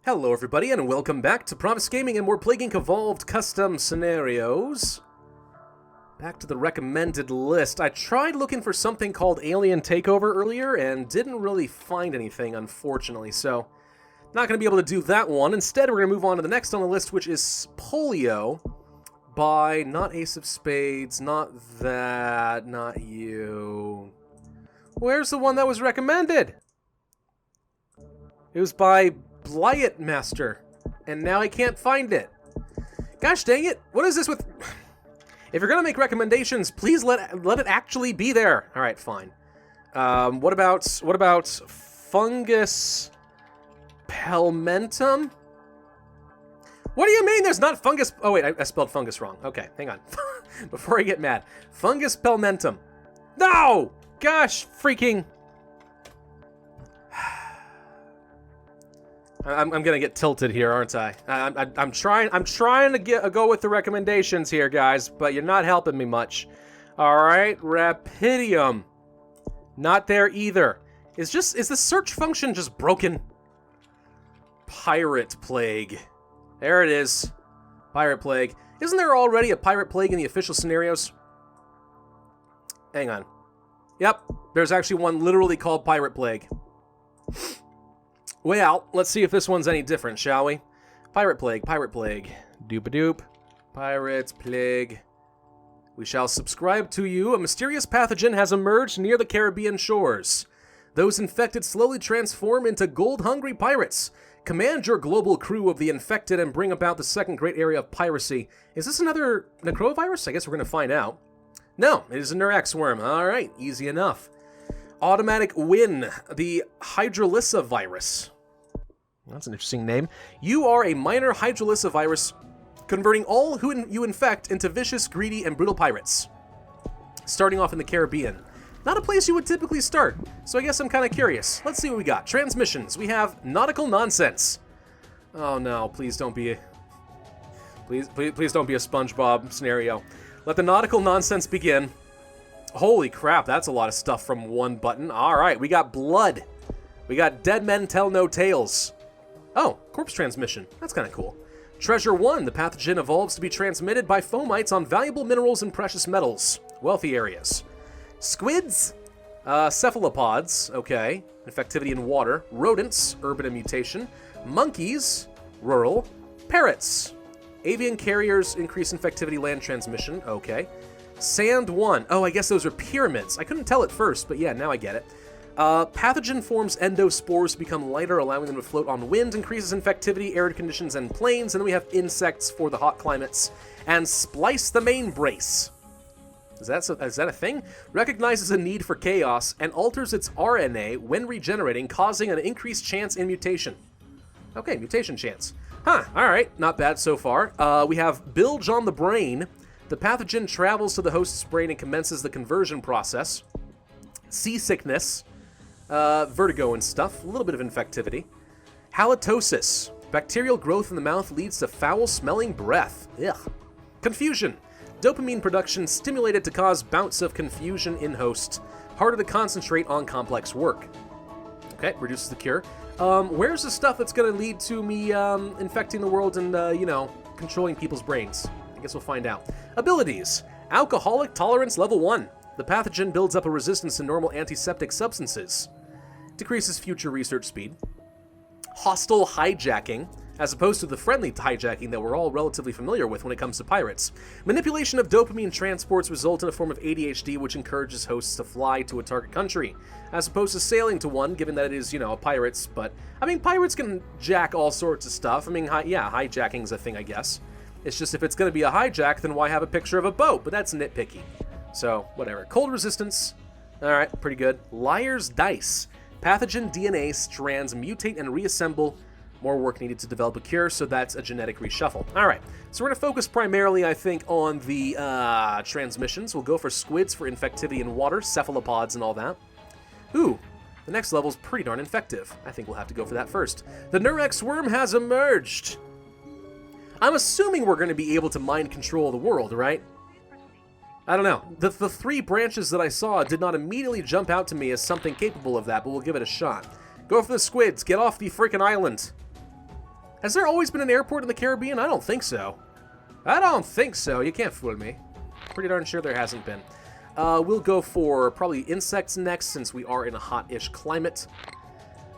Hello everybody and welcome back to Pravus Gaming and more Plague Inc. Evolved custom scenarios. Back to the recommended list. I tried looking for something called Alien Takeover earlier and didn't really find anything, unfortunately, so not going to be able to do that one. Instead, we're going to move on to the next on the list, which is Polio by not Ace of Spades, not that, not you. Where's the one that was recommended? It was by Blight Master, and now I can't find it. Gosh dang it, what is this with... If you're gonna make recommendations, please let it actually be there. Alright, fine. What about Fungus Pelmentum? What do you mean there's not fungus... Oh wait, I spelled fungus wrong. Okay, hang on. Before I get mad. Fungus Pelmentum. No! Gosh, freaking... I'm gonna get tilted here, aren't I? I'm trying to go with the recommendations here, guys, but you're not helping me much. All right, Rapidium, not there either. Is the search function just broken? Pirate Plague, there it is. Pirate Plague. Isn't there already a Pirate Plague in the official scenarios? Hang on. Yep, there's actually one literally called Pirate Plague. Well, let's see if this one's any different, shall we? Pirate Plague, Pirate Plague. Doop-a-doop. Pirate Plague. We shall subscribe to you. A mysterious pathogen has emerged near the Caribbean shores. Those infected slowly transform into gold-hungry pirates. Command your global crew of the infected and bring about the second great area of piracy. Is this another necrovirus? I guess we're going to find out. No, it is a Nurex worm. All right, easy enough. Automatic Win, the Hydrolysa virus. That's an interesting name. You are a minor Hydrolysa virus, converting all who you infect into vicious, greedy, and brutal pirates. Starting off in the Caribbean. Not a place you would typically start, so I guess I'm kind of curious. Let's see what we got. Transmissions. We have Nautical Nonsense. Oh no, please don't be a... Please don't be a SpongeBob scenario. Let the Nautical Nonsense begin. Holy crap, that's a lot of stuff from one button. Alright, we got Blood. We got Dead Men Tell No Tales. Oh, Corpse Transmission. That's kind of cool. Treasure 1. The pathogen evolves to be transmitted by fomites on valuable minerals and precious metals. Wealthy areas. Squids. Cephalopods. Okay. Infectivity in water. Rodents. Urban and mutation. Monkeys. Rural. Parrots. Avian carriers. Increase infectivity land transmission. Okay. Sand 1. Oh, I guess those are pyramids. I couldn't tell at first, but yeah, now I get it. Pathogen forms endospores to become lighter, allowing them to float on wind, increases infectivity, arid conditions, and plains. And then we have insects for the hot climates. And Splice the Main Brace. Is that a thing? Recognizes a need for chaos and alters its RNA when regenerating, causing an increased chance in mutation. Okay, mutation chance. Huh, alright, not bad so far. We have Bilge on the Brain. The pathogen travels to the host's brain and commences the conversion process. Seasickness. Vertigo and stuff. A little bit of infectivity. Halitosis. Bacterial growth in the mouth leads to foul-smelling breath. Ugh. Confusion. Dopamine production stimulated to cause bouts of confusion in host. Harder to concentrate on complex work. Okay, reduces the cure. Where's the stuff that's going to lead to me infecting the world and, controlling people's brains? I guess we'll find out. Abilities. Alcoholic Tolerance Level 1. The pathogen builds up a resistance to normal antiseptic substances. Decreases future research speed. Hostile Hijacking, as opposed to the friendly hijacking that we're all relatively familiar with when it comes to pirates. Manipulation of dopamine transports result in a form of ADHD which encourages hosts to fly to a target country, as opposed to sailing to one, given that it is, pirates. But, I mean, pirates can jack all sorts of stuff. I mean, hijacking's a thing, I guess. It's just if it's going to be a hijack, then why have a picture of a boat? But that's nitpicky. So, whatever. Cold resistance. Alright, pretty good. Liar's Dice. Pathogen DNA strands mutate and reassemble. More work needed to develop a cure, so that's a genetic reshuffle. Alright, so we're going to focus primarily, I think, on the transmissions. We'll go for squids for infectivity in water, cephalopods and all that. Ooh, the next level's pretty darn infective. I think we'll have to go for that first. The Nurex worm has emerged. I'm assuming we're going to be able to mind control the world, right? I don't know. The three branches that I saw did not immediately jump out to me as something capable of that, but we'll give it a shot. Go for the squids. Get off the freaking island. Has there always been an airport in the Caribbean? I don't think so. I don't think so. You can't fool me. Pretty darn sure there hasn't been. We'll go for probably insects next, since we are in a hot-ish climate.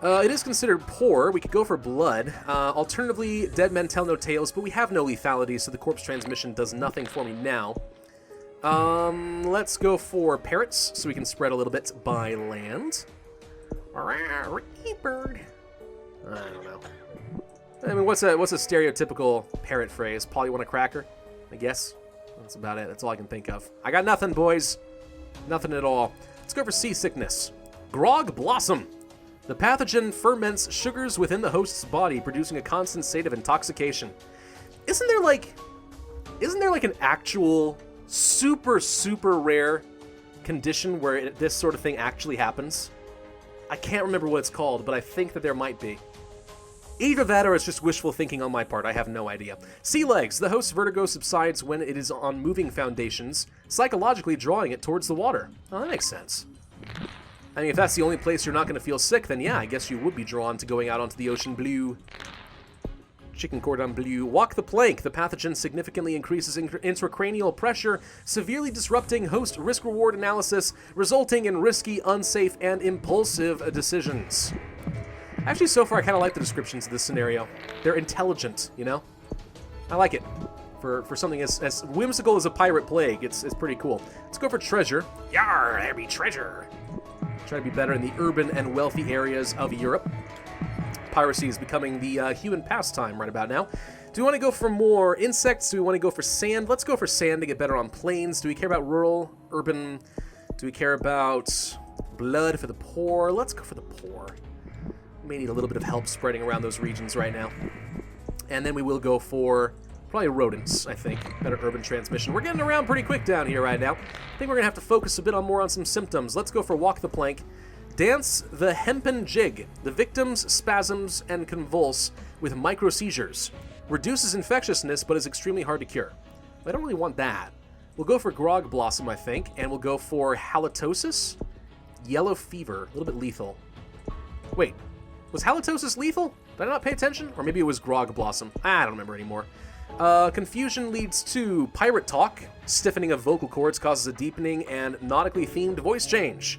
It is considered poor. We could go for blood. Alternatively, dead men tell no tales, but we have no lethality, so the corpse transmission does nothing for me now. Let's go for parrots, so we can spread a little bit by land. Bird. I don't know. I mean, what's a stereotypical parrot phrase? Paul, you want a cracker? I guess. That's about it. That's all I can think of. I got nothing, boys. Nothing at all. Let's go for seasickness. Grog blossom. The pathogen ferments sugars within the host's body, producing a constant state of intoxication. Isn't there like an actual super rare condition where this sort of thing actually happens? I can't remember what it's called, but I think that there might be. Either that or it's just wishful thinking on my part. I have no idea. Sea legs. The host's vertigo subsides when it is on moving foundations, psychologically drawing it towards the water. Oh, that makes sense. I mean, if that's the only place you're not going to feel sick, then yeah, I guess you would be drawn to going out onto the ocean blue. Chicken cordon bleu. Walk the plank. The pathogen significantly increases intracranial pressure, severely disrupting host risk-reward analysis, resulting in risky, unsafe, and impulsive decisions. Actually, so far, I kind of like the descriptions of this scenario. They're intelligent, you know? I like it. For something as whimsical as a pirate plague, it's pretty cool. Let's go for treasure. Yarr, there be treasure. Try to be better in the urban and wealthy areas of Europe. Piracy is becoming the human pastime right about now. Do we want to go for more insects? Do we want to go for sand? Let's go for sand to get better on plains. Do we care about rural, urban? Do we care about blood for the poor? Let's go for the poor. May need a little bit of help spreading around those regions right now. And then we will go for probably rodents, I think. Better urban transmission. We're getting around pretty quick down here right now. I think we're going to have to focus a bit more on some symptoms. Let's go for walk the plank. Dance the hempen jig. The victims spasms and convulse with micro-seizures. Reduces infectiousness, but is extremely hard to cure. I don't really want that. We'll go for grog blossom, I think, and we'll go for halitosis. Yellow fever. A little bit lethal. Wait. Was halitosis lethal? Did I not pay attention? Or maybe it was grog blossom. I don't remember anymore. Confusion leads to pirate talk. Stiffening of vocal cords causes a deepening and nautically themed voice change.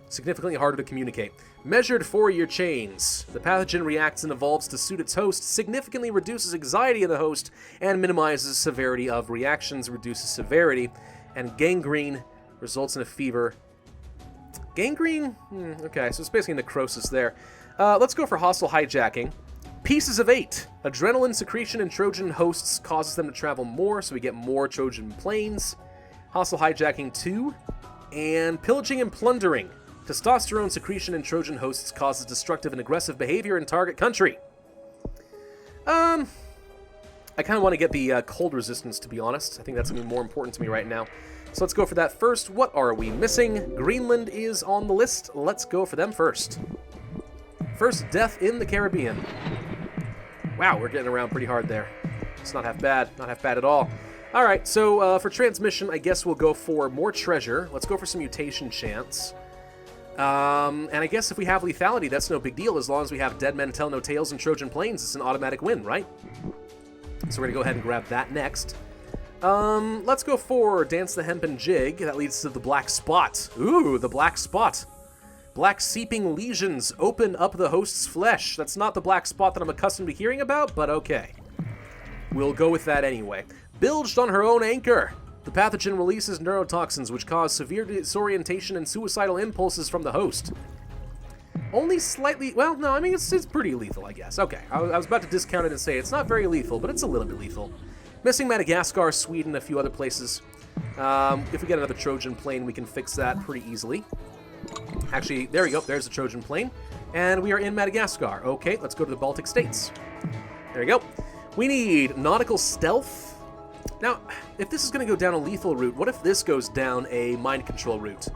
Significantly harder to communicate. Measured Fourier chains. The pathogen reacts and evolves to suit its host, significantly reduces anxiety of the host, and minimizes severity of reactions, reduces severity. And gangrene results in a fever. Gangrene? Okay, so it's basically necrosis there. Let's go for hostile hijacking. Pieces of 8. Adrenaline secretion in Trojan hosts causes them to travel more, so we get more Trojan planes. Hostile hijacking 2. And pillaging and plundering. Testosterone secretion in Trojan hosts causes destructive and aggressive behavior in target country. I kind of want to get the cold resistance, to be honest. I think that's going to be more important to me right now. So let's go for that first. What are we missing? Greenland is on the list. Let's go for them first. First death in the Caribbean. Wow, we're getting around pretty hard there. It's not half bad. Not half bad at all. All right, so for transmission, I guess we'll go for more treasure. Let's go for some mutation chance. And I guess if we have lethality, that's no big deal. As long as we have dead men tell no tales and Trojan planes, it's an automatic win, right? So we're going to go ahead and grab that next. Let's go for Dance the Hempen Jig. That leads to the black spot. Ooh, the black spot. Black seeping lesions open up the host's flesh. That's not the black spot that I'm accustomed to hearing about, but okay. We'll go with that anyway. Bilged on her own anchor. The pathogen releases neurotoxins, which cause severe disorientation and suicidal impulses from the host. Only slightly... Well, no, I mean, it's pretty lethal, I guess. Okay, I was about to discount it and say it's not very lethal, but it's a little bit lethal. Missing Madagascar, Sweden, a few other places. If we get another Trojan plane, we can fix that pretty easily. Actually, there we go. There's the Trojan plane. And we are in Madagascar. Okay, let's go to the Baltic states. There we go. We need nautical stealth. Now, if this is going to go down a lethal route, what if this goes down a mind control route?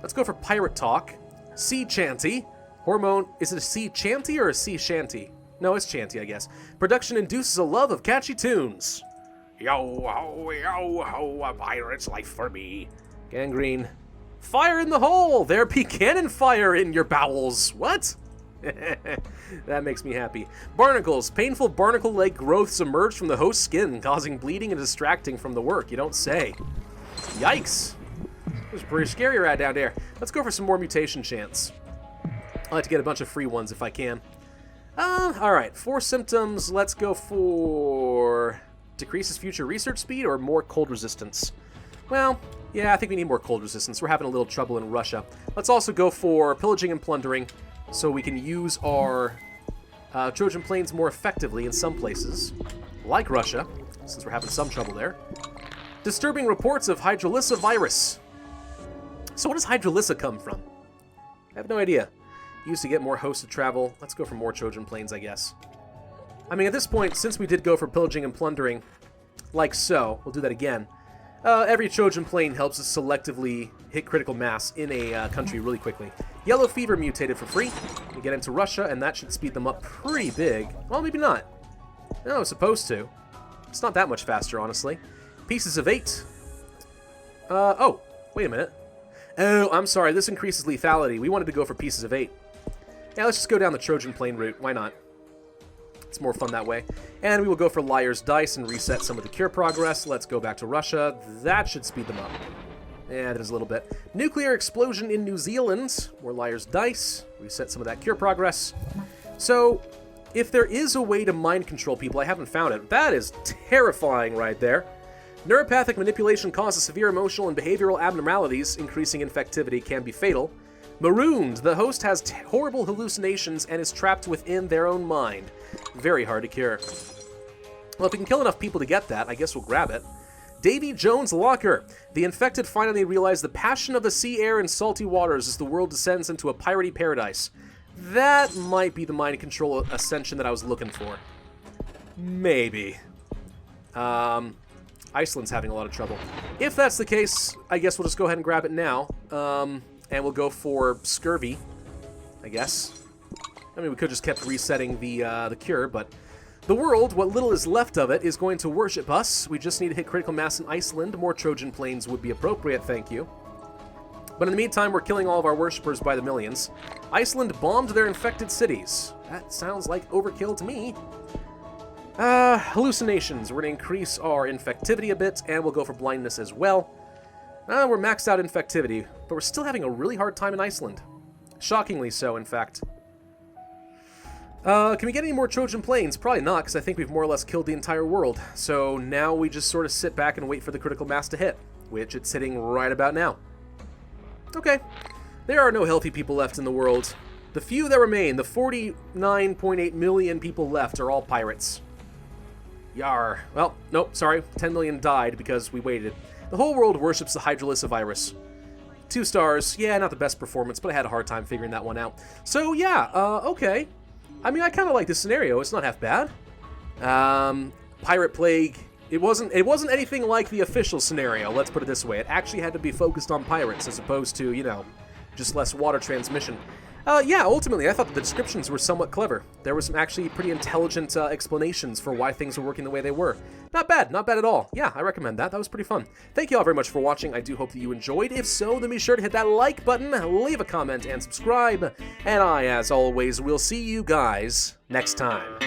Let's go for pirate talk. Sea chanty. Hormone. Is it a sea chanty or a sea shanty? No, it's chanty, I guess. Production induces a love of catchy tunes. Yo ho, a pirate's life for me. Gangrene. Fire in the hole! There be cannon fire in your bowels. What? That makes me happy. Barnacles. Painful barnacle leg growths emerge from the host's skin, causing bleeding and distracting from the work. You don't say. Yikes. It was pretty scary right down there. Let's go for some more mutation chants. I like to get a bunch of free ones if I can. Alright. 4 symptoms. Let's go for... decreases future research speed or more cold resistance? Well, yeah, I think we need more cold resistance. We're having a little trouble in Russia. Let's also go for pillaging and plundering so we can use our Trojan planes more effectively in some places, like Russia, since we're having some trouble there. Disturbing reports of hydrolysa virus. So what does hydrolysa come from? I have no idea. Used to get more hosted travel. Let's go for more Trojan planes, I guess. I mean, at this point, since we did go for pillaging and plundering, like so, we'll do that again. Every Trojan plane helps us selectively hit critical mass in a country really quickly. Yellow fever mutated for free. We get into Russia, and that should speed them up pretty big. Well, maybe not. No, it's supposed to. It's not that much faster, honestly. Pieces of 8. Oh, wait a minute. Oh, I'm sorry. This increases lethality. We wanted to go for pieces of 8. Yeah, let's just go down the Trojan plane route. Why not? It's more fun that way. And we will go for Liar's Dice and reset some of the cure progress. Let's go back to Russia. That should speed them up. Yeah, that is a little bit. Nuclear explosion in New Zealand. More Liar's Dice. Reset some of that cure progress. So, if there is a way to mind control people, I haven't found it. That is terrifying right there. Neuropathic manipulation causes severe emotional and behavioral abnormalities. Increasing infectivity can be fatal. Marooned. The host has horrible hallucinations and is trapped within their own mind. Very hard to cure. Well, if we can kill enough people to get that, I guess we'll grab it. Davy Jones Locker. The infected finally realize the passion of the sea air and salty waters as the world descends into a piratey paradise. That might be the mind control ascension that I was looking for. Maybe. Iceland's having a lot of trouble. If that's the case, I guess we'll just go ahead and grab it now. And we'll go for scurvy, I guess. I mean, we could just kept resetting the cure, but the world, what little is left of it, is going to worship us. We just need to hit critical mass in Iceland. More Trojan planes would be appropriate, thank you. But in the meantime, we're killing all of our worshippers by the millions. Iceland bombed their infected cities. That sounds like overkill to me. Hallucinations. We're going to increase our infectivity a bit, and we'll go for blindness as well. We're maxed out infectivity, but we're still having a really hard time in Iceland. Shockingly so, in fact. Can we get any more Trojan planes? Probably not, because I think we've more or less killed the entire world. So now we just sort of sit back and wait for the critical mass to hit, which it's hitting right about now. Okay. There are no healthy people left in the world. The few that remain, the 49.8 million people left, are all pirates. Yarr. Well, nope, sorry. 10 million died because we waited. The whole world worships the hydrolysa virus. 2 stars. Yeah, not the best performance, but I had a hard time figuring that one out. So, yeah, okay. I mean, I kind of like this scenario. It's not half bad. Pirate Plague. It wasn't anything like the official scenario, let's put it this way. It actually had to be focused on pirates as opposed to, you know, just less water transmission. Yeah, ultimately, I thought that the descriptions were somewhat clever. There were some actually pretty intelligent explanations for why things were working the way they were. Not bad at all. Yeah, I recommend that. That was pretty fun. Thank you all very much for watching. I do hope that you enjoyed. If so, then be sure to hit that like button, leave a comment, and subscribe. And I, as always, will see you guys next time.